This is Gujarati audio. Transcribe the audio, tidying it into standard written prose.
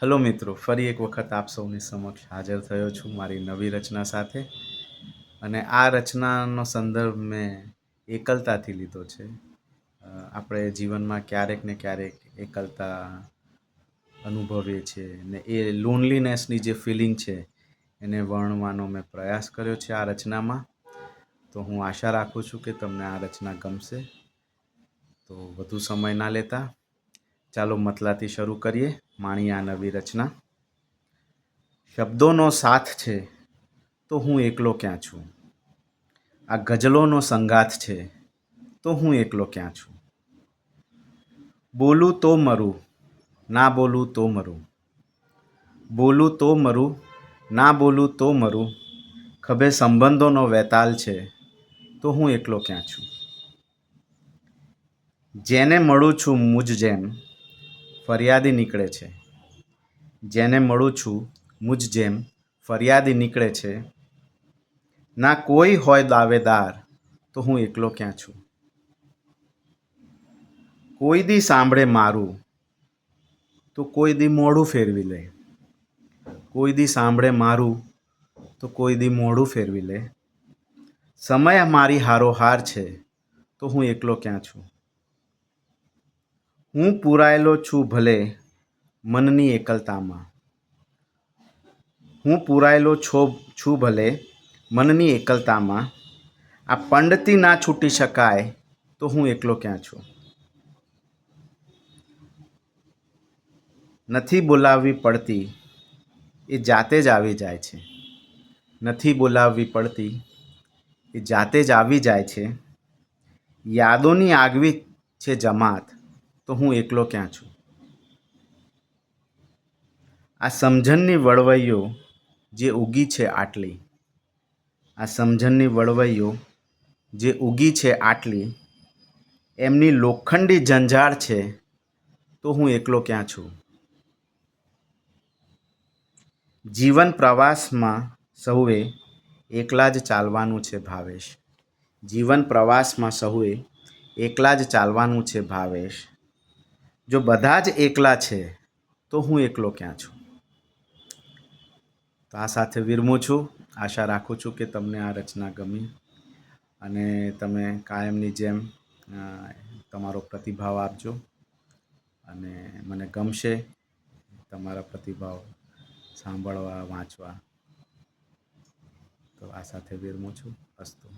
હેલો મિત્રો, ફરી એક વખત આપ સૌની સમક્ષ હાજર થયો છું મારી નવી રચના સાથે. અને આ રચનાનો સંદર્ભ મેં એકલતાથી લીધો છે. આપણે જીવનમાં ક્યારેક ને ક્યારેક એકલતા અનુભવીએ છીએ ને એ લોનલીનેસની જે ફિલિંગ છે એને વર્ણવાનો મેં પ્રયાસ કર્યો છે આ રચનામાં. તો હું આશા રાખું છું કે તમને આ રચના ગમશે. તો વધુ સમય ના લેતા ચાલો મતલાથી શરૂ કરીએ માણી આ નવી રચના. શબ્દોનો સાથ છે તો હું એકલો ક્યાં છું? આ ગઝલોનો સંગાથ છે તો હું એકલો ક્યાં છું? બોલું તો મરું, ના બોલું તો મરું. બોલું તો મરું, ના બોલું તો મરું. ખભે સંબંધોનો વેતાલ છે તો હું એકલો ક્યાં છું? જેને મળું છું મુજ જેમ ફરિયાદી નીકળે છે. જેને મળું છું મુજ જેમ ફરિયાદી નીકળે છે. ના કોઈ હોય દાવેદાર તો હું એકલો ક્યાં છું? કોઈ દી સાંભળે મારું તો કોઈ દી મોઢું ફેરવી લે. કોઈ દી સાંભળે મારું તો કોઈ દી મોઢું ફેરવી લે. સમય મારી હારોહાર છે તો હું એકલો ક્યાં છું? હું પૂરાયેલો છું ભલે મનની એકલતામાં. હું પૂરાયેલો છું ભલે મનની એકલતામાં. આ પંડથી ના છૂટી શકાય તો હું એકલો ક્યાં છું? નથી બોલાવવી પડતી એ જાતે જ આવી જાય છે. નથી બોલાવવી પડતી એ જાતે જ આવી જાય છે. યાદોની આગવી છે જમાત તો હું એકલો ક્યાં છું? આ સમજણની વળવઈઓ જે ઊગી છે આટલી. આ સમજણની વળવઈઓ જે ઊગી છે આટલી. એમની લોખંડી જંજાળ છે તો હું એકલો ક્યાં છું? જીવન પ્રવાસમાં સૌએ એકલા જ ચાલવાનું છે ભાવેશ. જીવન પ્રવાસમાં સૌએ એકલા જ ચાલવાનું છે ભાવેશ. જો બધા જ એકલા છે તો હું એકલો ક્યાં છું? તો આ સાથે વિરમું છું. આશા રાખું છું કે તમને આ રચના ગમી અને તમે કાયમની જેમ તમારો પ્રતિભાવ આપજો અને મને ગમશે તમારા પ્રતિભાવ સાંભળવા વાંચવા. તો આ સાથે વિરમું છું. અસ્તુ.